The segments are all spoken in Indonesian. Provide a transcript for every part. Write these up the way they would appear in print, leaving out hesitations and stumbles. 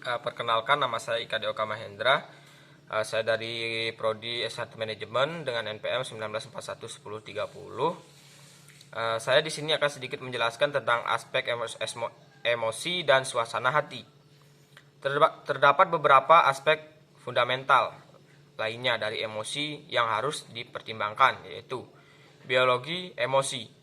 Perkenalkan, nama saya Ika Deoka Mahendra. Saya dari Prodi S1 Manajemen dengan NPM 19411030. Saya di sini akan sedikit menjelaskan tentang aspek emosi dan suasana hati. Terdapat beberapa aspek fundamental lainnya dari emosi yang harus dipertimbangkan, yaitu biologi emosi.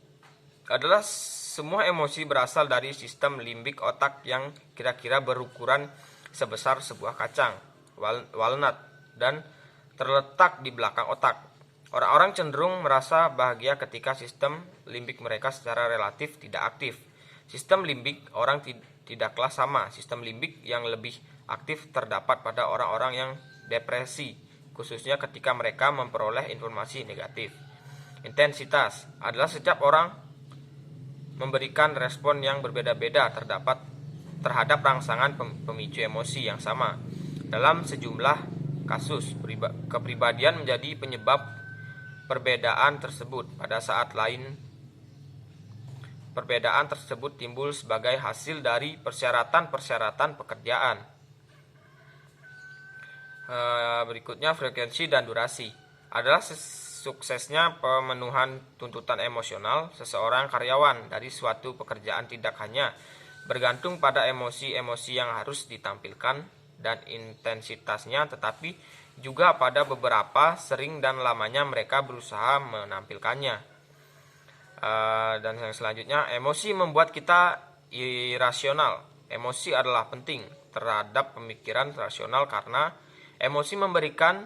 Adalah semua emosi berasal dari sistem limbik otak yang kira-kira berukuran sebesar sebuah kacang walnut dan terletak di belakang otak. Orang-orang cenderung merasa bahagia ketika sistem limbik mereka secara relatif tidak aktif. Sistem limbik orang tidaklah sama. Sistem limbik yang lebih aktif terdapat pada orang-orang yang depresi, khususnya ketika mereka memperoleh informasi negatif. Intensitas adalah setiap orang memberikan respon yang berbeda-beda terhadap rangsangan pemicu emosi yang sama. Dalam sejumlah kasus, kepribadian menjadi penyebab perbedaan tersebut. Pada saat lain, perbedaan tersebut timbul sebagai hasil dari persyaratan pekerjaan. Berikutnya, frekuensi dan durasi adalah suksesnya pemenuhan tuntutan emosional seseorang karyawan dari suatu pekerjaan tidak hanya bergantung pada emosi-emosi yang harus ditampilkan dan intensitasnya, tetapi juga pada beberapa sering dan lamanya mereka berusaha menampilkannya. Dan yang selanjutnya, emosi membuat kita irasional. Emosi adalah penting terhadap pemikiran rasional karena emosi memberikan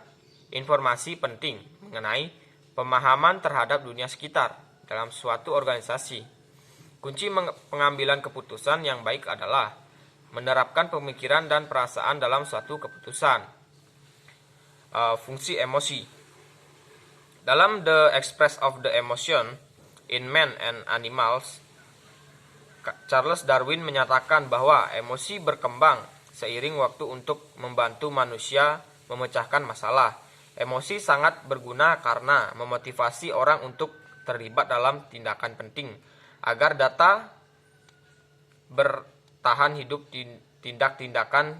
informasi penting mengenai pemahaman terhadap dunia sekitar dalam suatu organisasi. Kunci pengambilan keputusan yang baik adalah menerapkan pemikiran dan perasaan dalam suatu keputusan. Fungsi emosi dalam The Express of the Emotion in Man and Animals, Charles Darwin menyatakan bahwa emosi berkembang seiring waktu untuk membantu manusia memecahkan masalah. Emosi sangat berguna karena memotivasi orang untuk terlibat dalam tindakan penting agar data bertahan hidup. Tindakan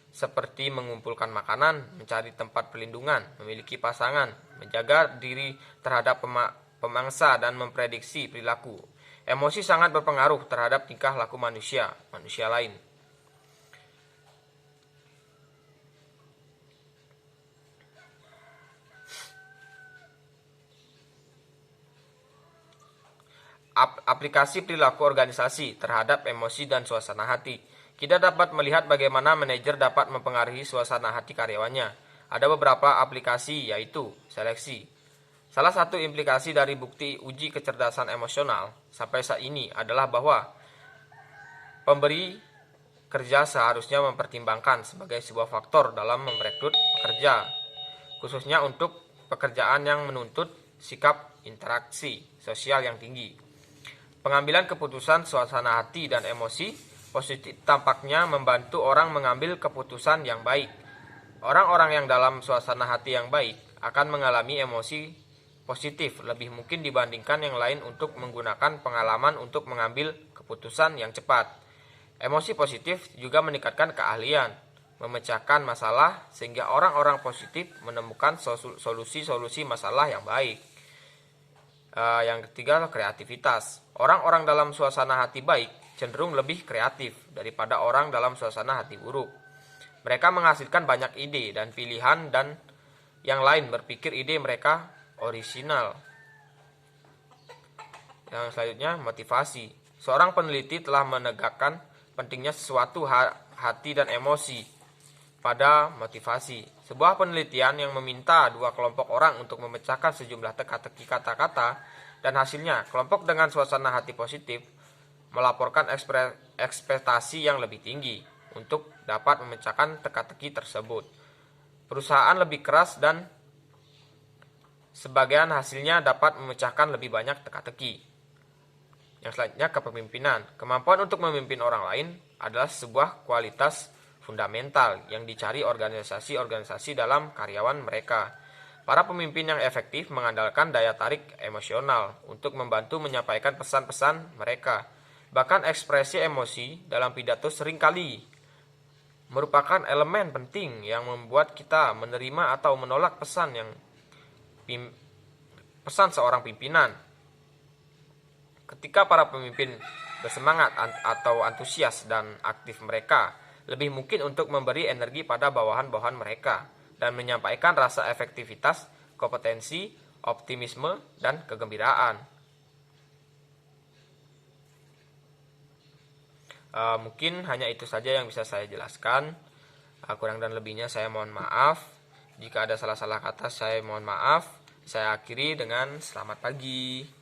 seperti mengumpulkan makanan, mencari tempat pelindungan, memiliki pasangan, menjaga diri terhadap pemangsa, dan memprediksi perilaku. Emosi sangat berpengaruh terhadap tingkah laku manusia lain. Aplikasi perilaku organisasi terhadap emosi dan suasana hati. Kita dapat melihat bagaimana manajer dapat mempengaruhi suasana hati karyawannya. Ada beberapa aplikasi, yaitu seleksi. Salah satu implikasi dari bukti uji kecerdasan emosional sampai saat ini adalah bahwa pemberi kerja seharusnya mempertimbangkan sebagai sebuah faktor dalam merekrut pekerja, khususnya untuk pekerjaan yang menuntut sikap interaksi sosial yang tinggi. Pengambilan keputusan suasana hati dan emosi positif tampaknya membantu orang mengambil keputusan yang baik. Orang-orang yang dalam suasana hati yang baik akan mengalami emosi positif lebih mungkin dibandingkan yang lain untuk menggunakan pengalaman untuk mengambil keputusan yang cepat. Emosi positif juga meningkatkan keahlian memecahkan masalah sehingga orang-orang positif menemukan solusi-solusi masalah yang baik. Yang ketiga, kreativitas. Orang-orang dalam suasana hati baik cenderung lebih kreatif daripada orang dalam suasana hati buruk. Mereka menghasilkan banyak ide dan pilihan, dan yang lain berpikir ide mereka orisinal. Yang selanjutnya, motivasi. Seorang peneliti telah menegakkan pentingnya sesuatu hati dan emosi pada motivasi. Sebuah penelitian yang meminta dua kelompok orang untuk memecahkan sejumlah teka-teki kata-kata, dan hasilnya kelompok dengan suasana hati positif melaporkan ekspektasi yang lebih tinggi untuk dapat memecahkan teka-teki tersebut. Perusahaan lebih keras dan sebagian hasilnya dapat memecahkan lebih banyak teka-teki. Yang selanjutnya, kepemimpinan. Kemampuan untuk memimpin orang lain adalah sebuah kualitas fundamental yang dicari organisasi-organisasi dalam karyawan mereka. Para pemimpin yang efektif mengandalkan daya tarik emosional untuk membantu menyampaikan pesan-pesan mereka. Bahkan ekspresi emosi dalam pidato seringkali merupakan elemen penting yang membuat kita menerima atau menolak pesan seorang pimpinan. Ketika para pemimpin bersemangat atau antusias dan aktif, mereka lebih mungkin untuk memberi energi pada bawahan-bawahan mereka dan menyampaikan rasa efektivitas, kompetensi, optimisme, dan kegembiraan. Mungkin hanya itu saja yang bisa saya jelaskan. Kurang dan lebihnya saya mohon maaf. Jika ada salah-salah kata saya mohon maaf. Saya akhiri dengan selamat pagi.